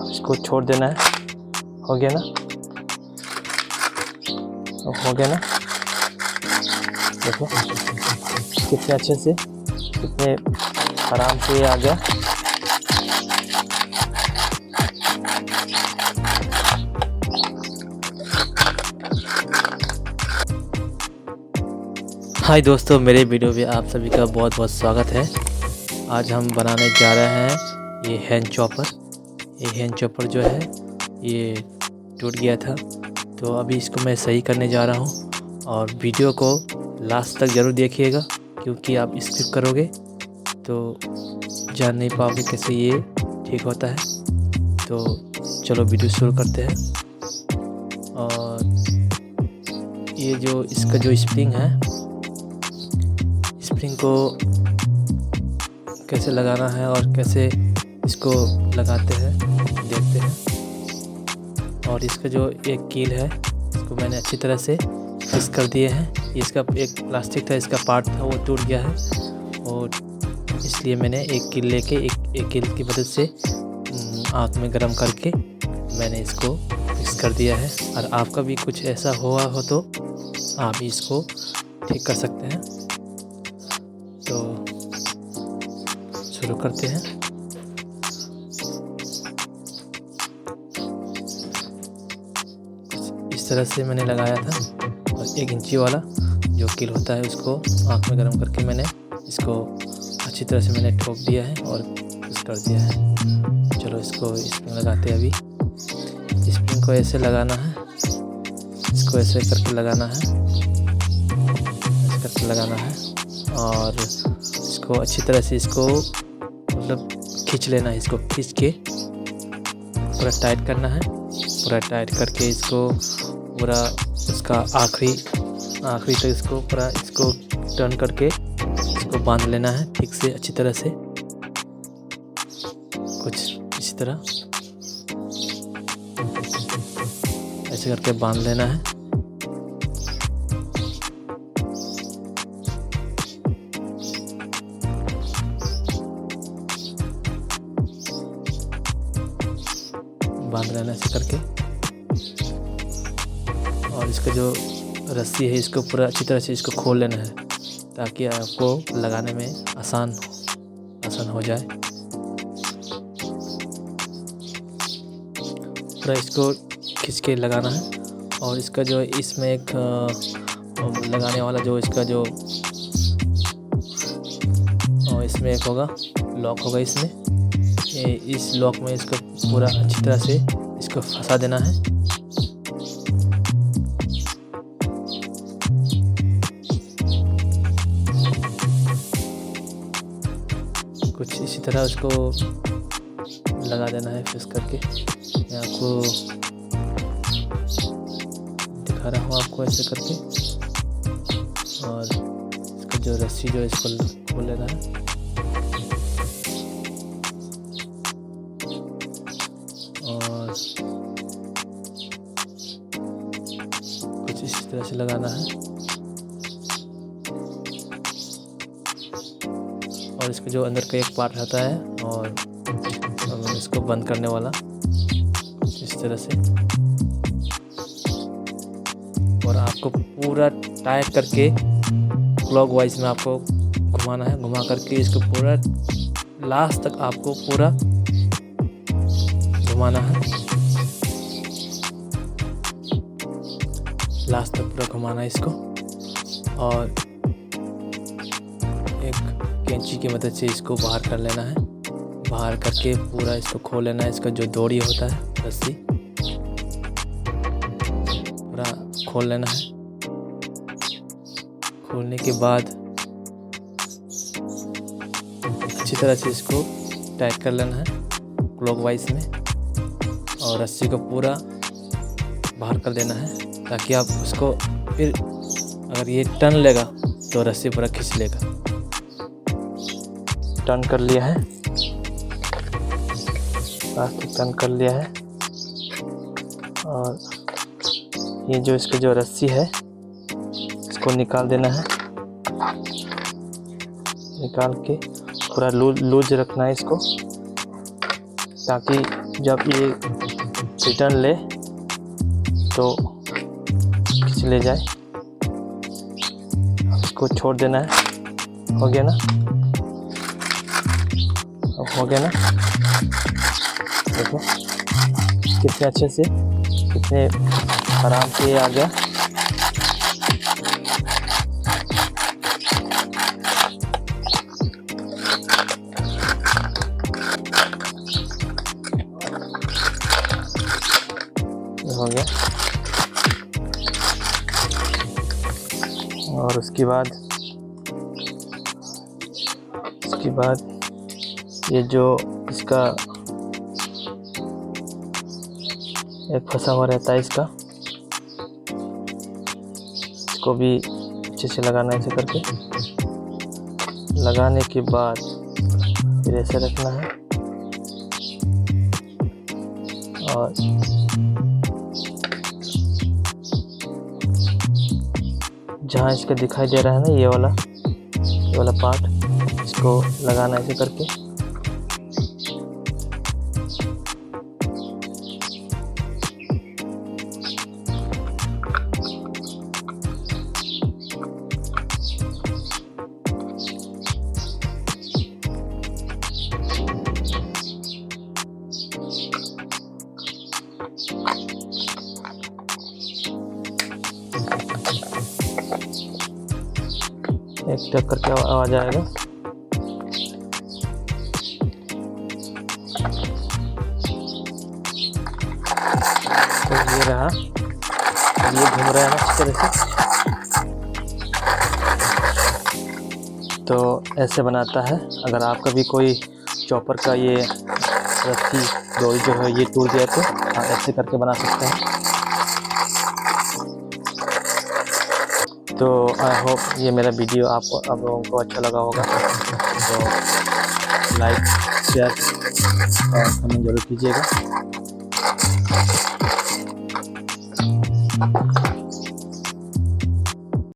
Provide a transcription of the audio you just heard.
इसको छोड़ देना है। हो गया ना, हो गया ना, देखो कितने अच्छे से, कितने आराम से ये आ गया। हाय दोस्तों, मेरे वीडियो में आप सभी का बहुत बहुत स्वागत है। आज हम बनाने जा रहे हैं ये हैंड चॉपर। ये हैंड चॉपर जो है ये टूट गया था, तो अभी इसको मैं सही करने जा रहा हूँ। और वीडियो को लास्ट तक ज़रूर देखिएगा, क्योंकि आप स्किप करोगे तो जान नहीं पाओगे कैसे ये ठीक होता है। तो चलो वीडियो शुरू करते हैं। और ये जो इसका जो स्प्रिंग है, स्प्रिंग को कैसे लगाना है और कैसे इसको लगाते हैं देखते हैं। और इसका जो एक कील है, इसको मैंने अच्छी तरह से फिक्स कर दिए हैं। इसका एक प्लास्टिक था, इसका पार्ट था, वो टूट गया है, और इसलिए मैंने एक कील लेके एक कील की मदद से आग में गर्म करके मैंने इसको फिक्स कर दिया है। और आपका भी कुछ ऐसा हुआ हो तो आप भी इसको ठीक कर सकते हैं। तो शुरू करते हैं। इस तरह से मैंने लगाया था, और 1 इंची वाला जो कील होता है उसको आँख में गर्म करके मैंने इसको अच्छी तरह से मैंने ठोक दिया है और फिक्स कर दिया है। चलो इसको स्प्रिंग लगाते हैं। अभी स्प्रिंग को ऐसे लगाना है, इसको ऐसे करके लगाना है, ऐसे करके लगाना है, और इसको अच्छी तरह से इसको मतलब खींच लेना है। इसको खींच के पूरा टाइट करना है, पूरा टाइट करके इसको पूरा इसका आखिरी तक इसको पूरा इसको टर्न करके इसको बांध लेना है ठीक से, अच्छी तरह से, कुछ इसी तरह ऐसे करके बांध लेना है। बांध लेना ऐसे करके, और इसका जो रस्सी है इसको पूरा अच्छी तरह से इसको खोल लेना है, ताकि आपको लगाने में आसान हो जाए। पूरा इसको खींच के लगाना है। और इसका जो इसमें एक लगाने वाला जो इसका जो इसमें एक होगा, लॉक होगा इसमें, इस लॉक में इसको पूरा अच्छी तरह से इसको फंसा देना है। कुछ इसी तरह उसको लगा देना है फिक्स करके। मैं आपको दिखा रहा हूँ, आपको ऐसे करके। और इसका जो रस्सी जो इसको खोल लेना है, और कुछ इस तरह से लगाना है। और इसका जो अंदर का एक पार्ट रहता है, और इसको बंद करने वाला इस तरह से। और आपको पूरा टाइट करके क्लॉकवाइज में आपको घुमाना है, घुमा करके इसको पूरा लास्ट तक आपको पूरा घुमाना है, लास्ट तक पूरा घुमाना है इसको। और एक कैंची की मदद से इसको बाहर कर लेना है, बाहर करके पूरा इसको खोल लेना है। इसका जो डोरी होता है, रस्सी, पूरा खोल लेना है। खोलने के बाद अच्छी तरह से इसको टाइट कर लेना है क्लॉकवाइज में, और रस्सी को पूरा बाहर कर देना है, ताकि आप उसको फिर अगर ये टर्न लेगा तो रस्सी पूरा खींच लेगा। टर्न कर लिया है, प्लास्टिक टर्न कर लिया है। और ये जो इसका जो रस्सी है इसको निकाल देना है, निकाल के पूरा लूज रखना है इसको, ताकि जब ये रिटर्न ले तो खींच ले जाए। इसको छोड़ देना है। हो गया ना? अब हो गया ना? देखो कितने अच्छे से, कितने आराम से आ गया। हो गया। और उसके बाद ये जो इसका एक फंसा हुआ रहता है, इसको भी अच्छे से लगाना है। ऐसे करके लगाने के बाद फिर ऐसे रखना है। और जहाँ इसका दिखाई दे रहा है ना, ये वाला पार्ट, इसको लगाना है ऐसे करके। एक टक करके आवाज आएगा। तो ये रहा, ये घूम रहा है ना इस तरह से। तो ऐसे बनाता है। अगर आपका भी कोई चॉपर का ये रस्सी डोरी जो है ये टूट गया तो आप ऐसे करके बना सकते हैं। तो आई होप ये मेरा वीडियो आप लोगों को अच्छा लगा होगा। तो लाइक, शेयर और कमेंट जरूर कीजिएगा।